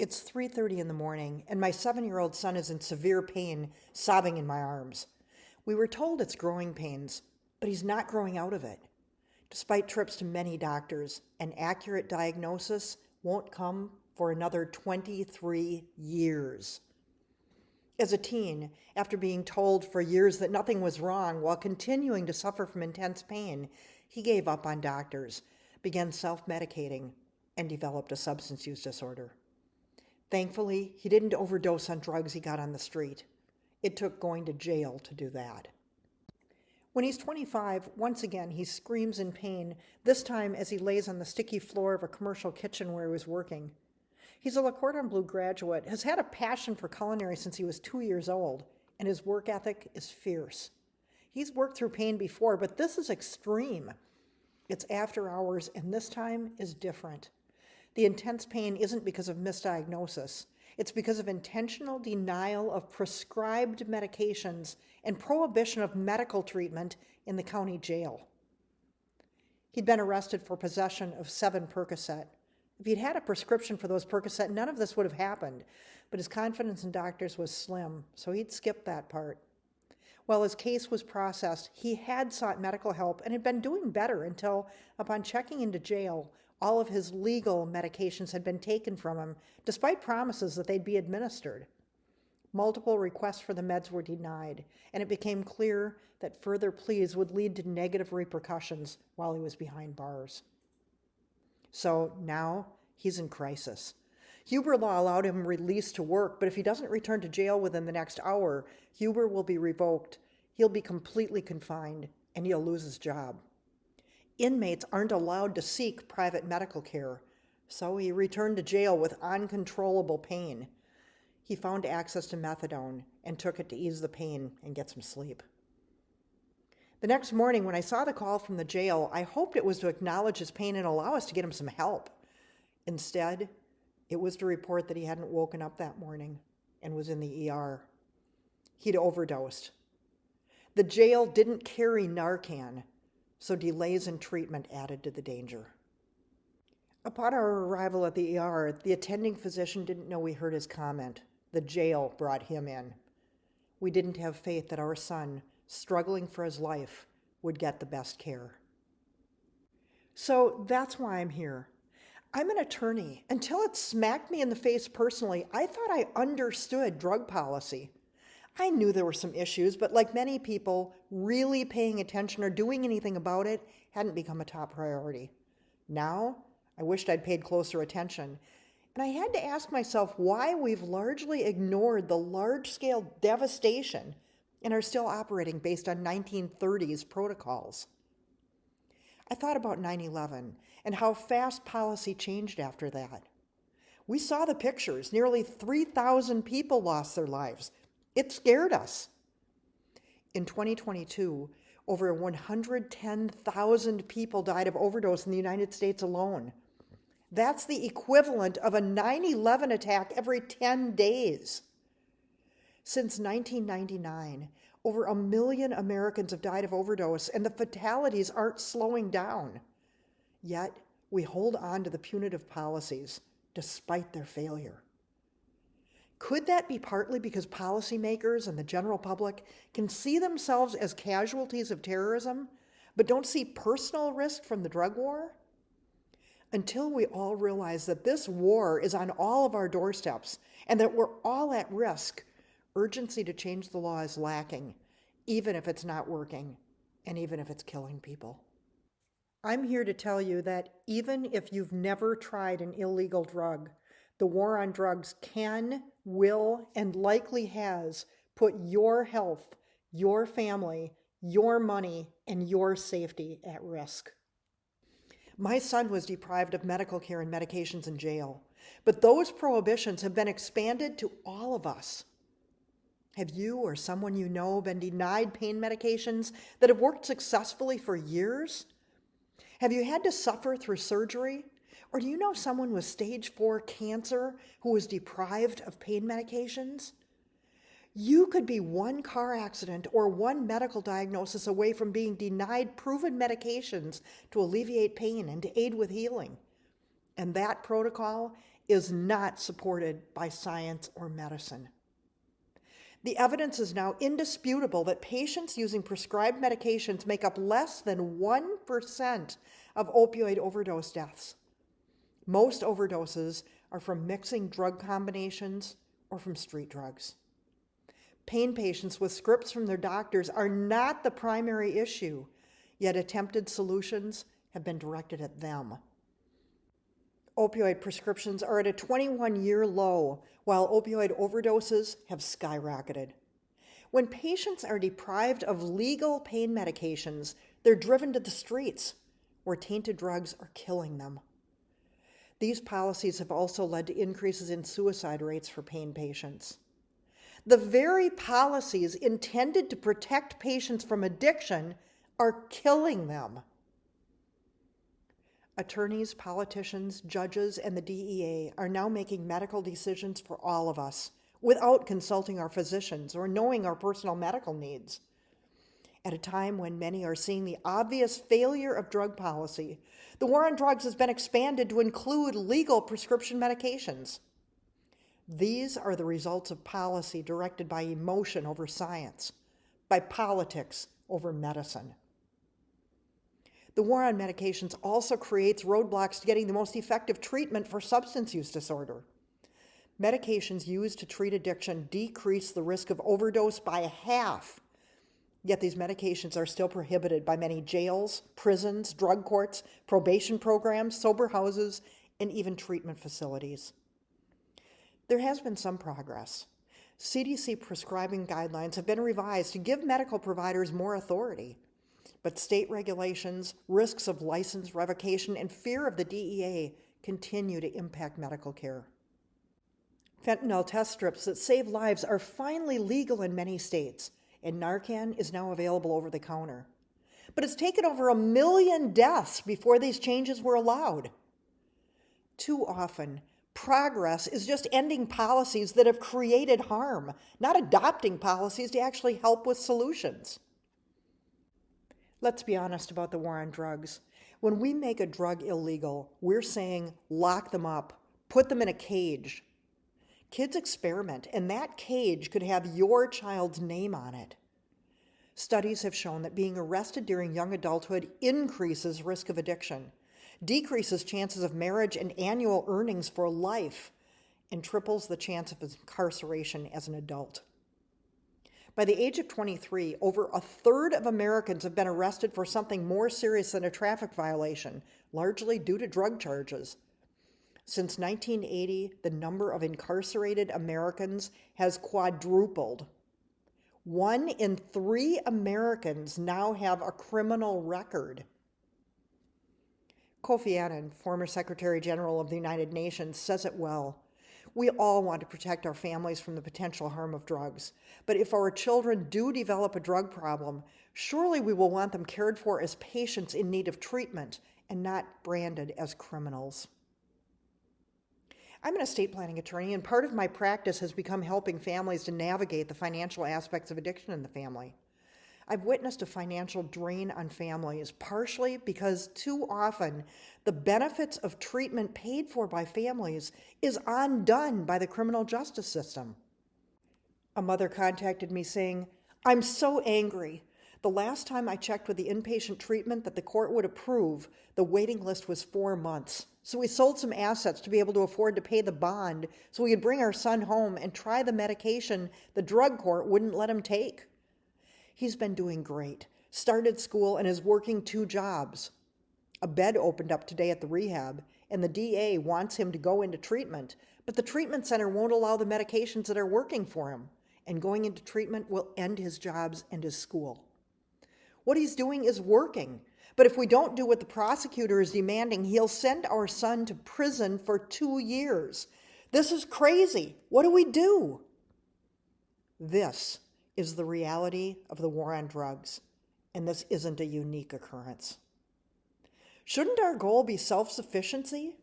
It's 3:30 in the morning, and my 7-year-old son is in severe pain, sobbing in my arms. We were told it's growing pains, but he's not growing out of it. Despite trips to many doctors, an accurate diagnosis won't come for another 23 years. As a teen, after being told for years that nothing was wrong while continuing to suffer from intense pain, he gave up on doctors, began self-medicating, and developed a substance use disorder. Thankfully, he didn't overdose on drugs he got on the street. It took going to jail to do that. When he's 25, once again, he screams in pain, this time as he lays on the sticky floor of a commercial kitchen where he was working. He's a Le Cordon Bleu graduate, has had a passion for culinary since he was 2 years old, and his work ethic is fierce. He's worked through pain before, but this is extreme. It's after hours, and this time is different. The intense pain isn't because of misdiagnosis. It's because of intentional denial of prescribed medications and prohibition of medical treatment in the county jail. He'd been arrested for possession of 7 Percocet. If he'd had a prescription for those Percocet, none of this would have happened, but his confidence in doctors was slim, so he'd skipped that part. While his case was processed, he had sought medical help and had been doing better until, upon checking into jail, all of his legal medications had been taken from him, despite promises that they'd be administered. Multiple requests for the meds were denied, and it became clear that further pleas would lead to negative repercussions while he was behind bars. So now he's in crisis. Huber law allowed him release to work, but if he doesn't return to jail within the next hour, Huber will be revoked, he'll be completely confined, and he'll lose his job. Inmates aren't allowed to seek private medical care, so he returned to jail with uncontrollable pain. He found access to methadone and took it to ease the pain and get some sleep. The next morning, when I saw the call from the jail, I hoped it was to acknowledge his pain and allow us to get him some help. Instead, it was to report that he hadn't woken up that morning and was in the ER. He'd overdosed. The jail didn't carry Narcan, so delays in treatment added to the danger. Upon our arrival at the ER, the attending physician didn't know we heard his comment. The jail brought him in. We didn't have faith that our son, struggling for his life, would get the best care. So that's why I'm here. I'm an attorney. Until it smacked me in the face personally, I thought I understood drug policy. I knew there were some issues, but like many people, really paying attention or doing anything about it hadn't become a top priority. Now, I wished I'd paid closer attention, and I had to ask myself why we've largely ignored the large-scale devastation and are still operating based on 1930s protocols. I thought about 9/11 and how fast policy changed after that. We saw the pictures. Nearly 3,000 people lost their lives. It scared us. In 2022, over 110,000 people died of overdose in the United States alone. That's the equivalent of a 9/11 attack every 10 days. Since 1999, over 1 million Americans have died of overdose, and the fatalities aren't slowing down. Yet, we hold on to the punitive policies, despite their failure. Could that be partly because policymakers and the general public can see themselves as casualties of terrorism, but don't see personal risk from the drug war? Until we all realize that this war is on all of our doorsteps and that we're all at risk, urgency to change the law is lacking, even if it's not working, and even if it's killing people. I'm here to tell you that even if you've never tried an illegal drug, the war on drugs can, will, and likely has put your health, your family, your money, and your safety at risk. My son was deprived of medical care and medications in jail, but those prohibitions have been expanded to all of us. Have you or someone you know been denied pain medications that have worked successfully for years? Have you had to suffer through surgery? Or do you know someone with stage 4 cancer who was deprived of pain medications? You could be one car accident or one medical diagnosis away from being denied proven medications to alleviate pain and to aid with healing. And that protocol is not supported by science or medicine. The evidence is now indisputable that patients using prescribed medications make up less than 1% of opioid overdose deaths. Most overdoses are from mixing drug combinations or from street drugs. Pain patients with scripts from their doctors are not the primary issue, yet attempted solutions have been directed at them. Opioid prescriptions are at a 21-year low, while opioid overdoses have skyrocketed. When patients are deprived of legal pain medications, they're driven to the streets, where tainted drugs are killing them. These policies have also led to increases in suicide rates for pain patients. The very policies intended to protect patients from addiction are killing them. Attorneys, politicians, judges, and the DEA are now making medical decisions for all of us without consulting our physicians or knowing our personal medical needs. At a time when many are seeing the obvious failure of drug policy, the war on drugs has been expanded to include legal prescription medications. These are the results of policy directed by emotion over science, by politics over medicine. The war on medications also creates roadblocks to getting the most effective treatment for substance use disorder. Medications used to treat addiction decrease the risk of overdose by half, yet these medications are still prohibited by many jails, prisons, drug courts, probation programs, sober houses, and even treatment facilities. There has been some progress. CDC prescribing guidelines have been revised to give medical providers more authority, but state regulations, risks of license revocation, and fear of the DEA continue to impact medical care. Fentanyl test strips that save lives are finally legal in many states, and Narcan is now available over the counter. But it's taken over 1 million deaths before these changes were allowed. Too often, progress is just ending policies that have created harm, not adopting policies to actually help with solutions. Let's be honest about the war on drugs. When we make a drug illegal, we're saying lock them up, put them in a cage. Kids experiment, and that cage could have your child's name on it. Studies have shown that being arrested during young adulthood increases risk of addiction, decreases chances of marriage and annual earnings for life, and triples the chance of incarceration as an adult. By the age of 23, over a third of Americans have been arrested for something more serious than a traffic violation, largely due to drug charges. Since 1980, the number of incarcerated Americans has quadrupled. 1 in 3 Americans now have a criminal record. Kofi Annan, former Secretary General of the United Nations, says it well. We all want to protect our families from the potential harm of drugs. But if our children do develop a drug problem, surely we will want them cared for as patients in need of treatment and not branded as criminals. I'm an estate planning attorney, and part of my practice has become helping families to navigate the financial aspects of addiction in the family. I've witnessed a financial drain on families, partially because too often the benefits of treatment paid for by families is undone by the criminal justice system. A mother contacted me saying, "I'm so angry. The last time I checked with the inpatient treatment that the court would approve, the waiting list was 4 months. So we sold some assets to be able to afford to pay the bond so we could bring our son home and try the medication the drug court wouldn't let him take." He's been doing great, started school, and is working 2 jobs. A bed opened up today at the rehab, and the DA wants him to go into treatment, but the treatment center won't allow the medications that are working for him, and going into treatment will end his jobs and his school. What he's doing is working, but if we don't do what the prosecutor is demanding, he'll send our son to prison for 2 years. This is crazy. What do we do? This is the reality of the war on drugs, and this isn't a unique occurrence. Shouldn't our goal be self-sufficiency?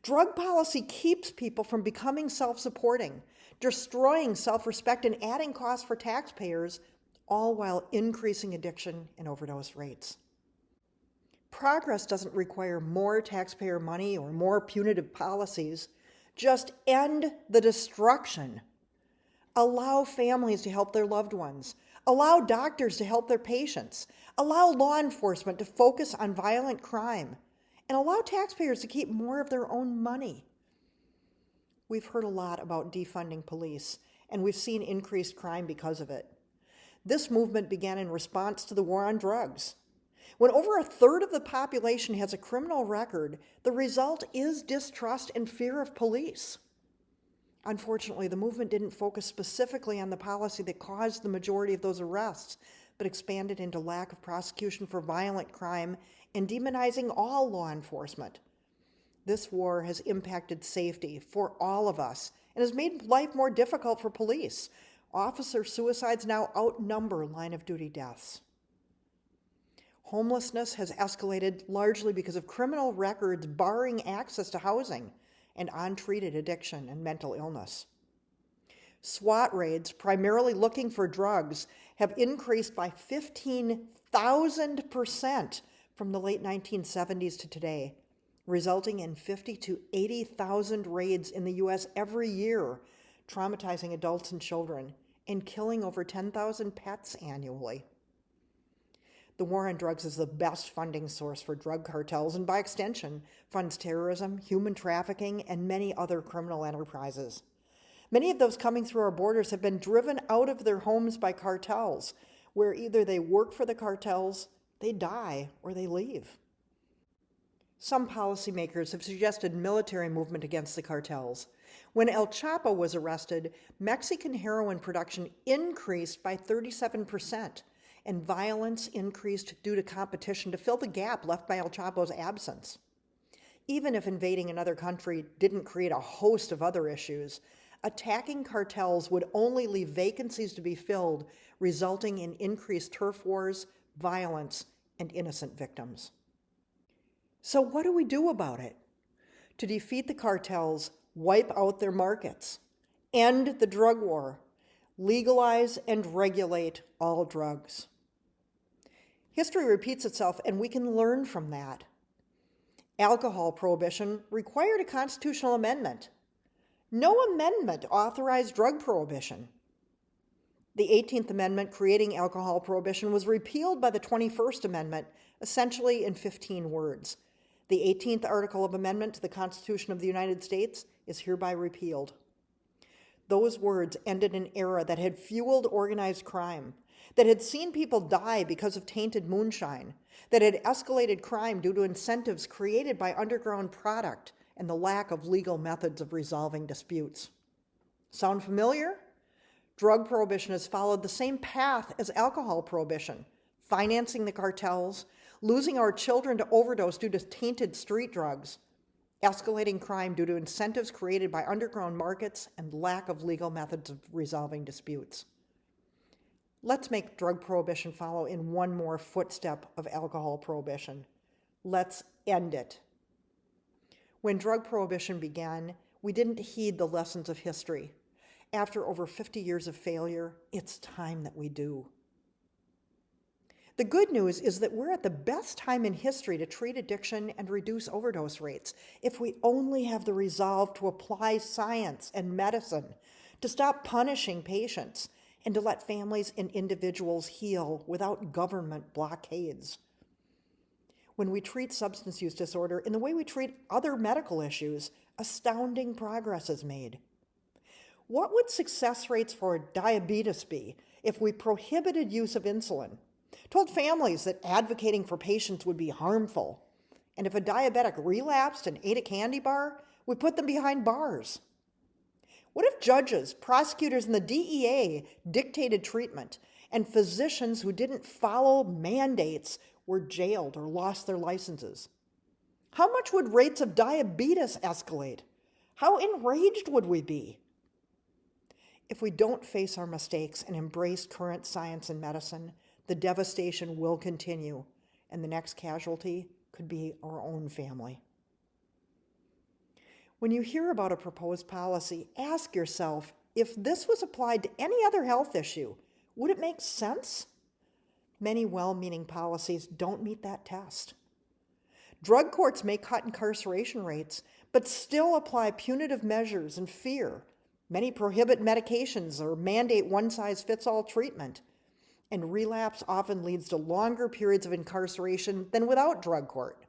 Drug policy keeps people from becoming self-supporting, destroying self-respect, and adding costs for taxpayers, all while increasing addiction and overdose rates. Progress doesn't require more taxpayer money or more punitive policies. Just end the destruction. Allow families to help their loved ones. Allow doctors to help their patients. Allow law enforcement to focus on violent crime. And allow taxpayers to keep more of their own money. We've heard a lot about defunding police, and we've seen increased crime because of it. This movement began in response to the war on drugs. When over a third of the population has a criminal record, the result is distrust and fear of police. Unfortunately, the movement didn't focus specifically on the policy that caused the majority of those arrests, but expanded into lack of prosecution for violent crime and demonizing all law enforcement. This war has impacted safety for all of us and has made life more difficult for police. Officer suicides now outnumber line-of-duty deaths. Homelessness has escalated largely because of criminal records barring access to housing and untreated addiction and mental illness. SWAT raids, primarily looking for drugs, have increased by 15,000% from the late 1970s to today, resulting in 50 to 80,000 raids in the U.S. every year, traumatizing adults and children, and killing over 10,000 pets annually. The war on drugs is the best funding source for drug cartels and, by extension, funds terrorism, human trafficking, and many other criminal enterprises. Many of those coming through our borders have been driven out of their homes by cartels, where either they work for the cartels, they die, or they leave. Some policymakers have suggested military movement against the cartels. When El Chapo was arrested, Mexican heroin production increased by 37%, and violence increased due to competition to fill the gap left by El Chapo's absence. Even if invading another country didn't create a host of other issues, attacking cartels would only leave vacancies to be filled, resulting in increased turf wars, violence, and innocent victims. So what do we do about it? To defeat the cartels, wipe out their markets, end the drug war, legalize and regulate all drugs. History repeats itself, and we can learn from that. Alcohol prohibition required a constitutional amendment. No amendment authorized drug prohibition. The 18th Amendment creating alcohol prohibition was repealed by the 21st Amendment, essentially in 15 words. The 18th Article of Amendment to the Constitution of the United States is hereby repealed. Those words ended an era that had fueled organized crime, that had seen people die because of tainted moonshine, that had escalated crime due to incentives created by underground product and the lack of legal methods of resolving disputes. Sound familiar? Drug prohibition has followed the same path as alcohol prohibition, financing the cartels, losing our children to overdose due to tainted street drugs, escalating crime due to incentives created by underground markets and lack of legal methods of resolving disputes. Let's make drug prohibition follow in one more footstep of alcohol prohibition. Let's end it. When drug prohibition began, we didn't heed the lessons of history. After over 50 years of failure, it's time that we do. The good news is that we're at the best time in history to treat addiction and reduce overdose rates if we only have the resolve to apply science and medicine, to stop punishing patients, and to let families and individuals heal without government blockades. When we treat substance use disorder in the way we treat other medical issues, astounding progress is made. What would success rates for diabetes be if we prohibited use of insulin, told families that advocating for patients would be harmful, and if a diabetic relapsed and ate a candy bar, we put them behind bars? What if judges, prosecutors, and the DEA dictated treatment, and physicians who didn't follow mandates were jailed or lost their licenses? How much would rates of diabetes escalate? How enraged would we be? If we don't face our mistakes and embrace current science and medicine, the devastation will continue, and the next casualty could be our own family. When you hear about a proposed policy, ask yourself, if this was applied to any other health issue, would it make sense? Many well-meaning policies don't meet that test. Drug courts may cut incarceration rates, but still apply punitive measures and fear. Many prohibit medications or mandate one-size-fits-all treatment. And relapse often leads to longer periods of incarceration than without drug court.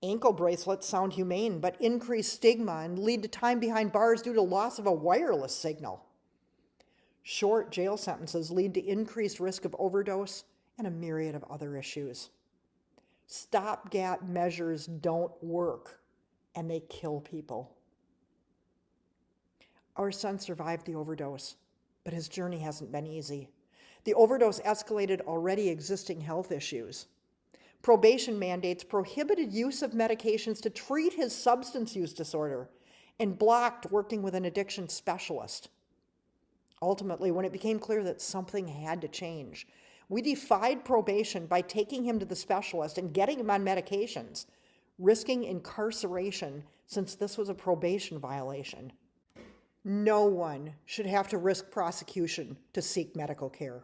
Ankle bracelets sound humane, but increase stigma and lead to time behind bars due to loss of a wireless signal. Short jail sentences lead to increased risk of overdose and a myriad of other issues. Stopgap measures don't work, and they kill people. Our son survived the overdose, but his journey hasn't been easy. The overdose escalated already existing health issues. Probation mandates prohibited use of medications to treat his substance use disorder and blocked working with an addiction specialist. Ultimately, when it became clear that something had to change, we defied probation by taking him to the specialist and getting him on medications, risking incarceration since this was a probation violation. No one should have to risk prosecution to seek medical care.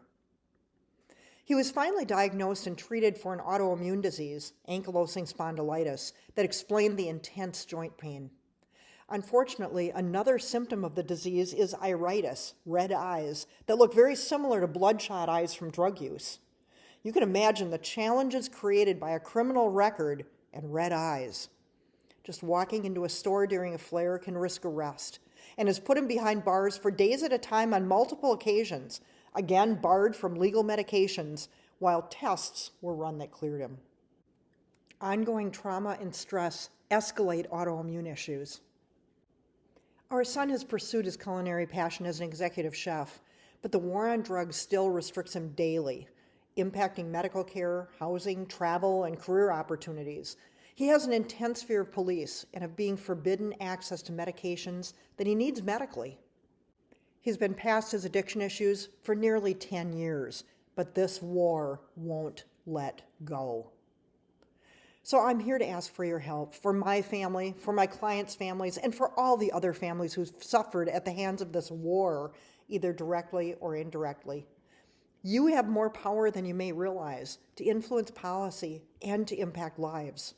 He was finally diagnosed and treated for an autoimmune disease, ankylosing spondylitis, that explained the intense joint pain. Unfortunately, another symptom of the disease is iritis, red eyes, that look very similar to bloodshot eyes from drug use. You can imagine the challenges created by a criminal record and red eyes. Just walking into a store during a flare can risk arrest, and has put him behind bars for days at a time on multiple occasions, again barred from legal medications, while tests were run that cleared him. Ongoing trauma and stress escalate autoimmune issues. Our son has pursued his culinary passion as an executive chef, but the war on drugs still restricts him daily, impacting medical care, housing, travel, and career opportunities. He has an intense fear of police and of being forbidden access to medications that he needs medically. He's been past his addiction issues for nearly 10 years, but this war won't let go. So I'm here to ask for your help, for my family, for my clients' families, and for all the other families who've suffered at the hands of this war, either directly or indirectly. You have more power than you may realize to influence policy and to impact lives.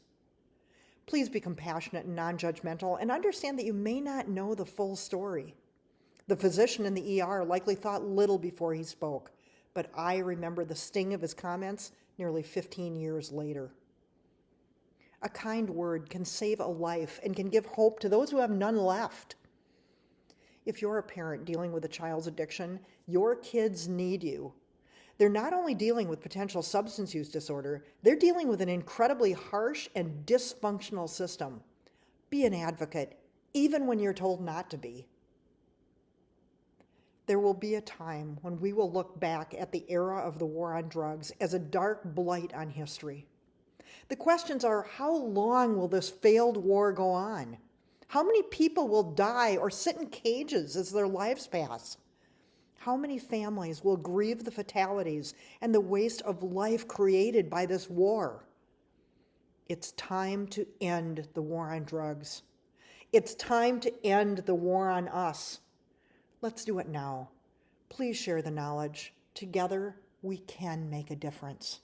Please be compassionate and non-judgmental and understand that you may not know the full story. The physician in the ER likely thought little before he spoke, but I remember the sting of his comments nearly 15 years later. A kind word can save a life and can give hope to those who have none left. If you're a parent dealing with a child's addiction, your kids need you. They're not only dealing with potential substance use disorder, they're dealing with an incredibly harsh and dysfunctional system. Be an advocate, even when you're told not to be. There will be a time when we will look back at the era of the war on drugs as a dark blight on history. The questions are, how long will this failed war go on? How many people will die or sit in cages as their lives pass? How many families will grieve the fatalities and the waste of life created by this war? It's time to end the war on drugs. It's time to end the war on us. Let's do it now. Please share the knowledge. Together, we can make a difference.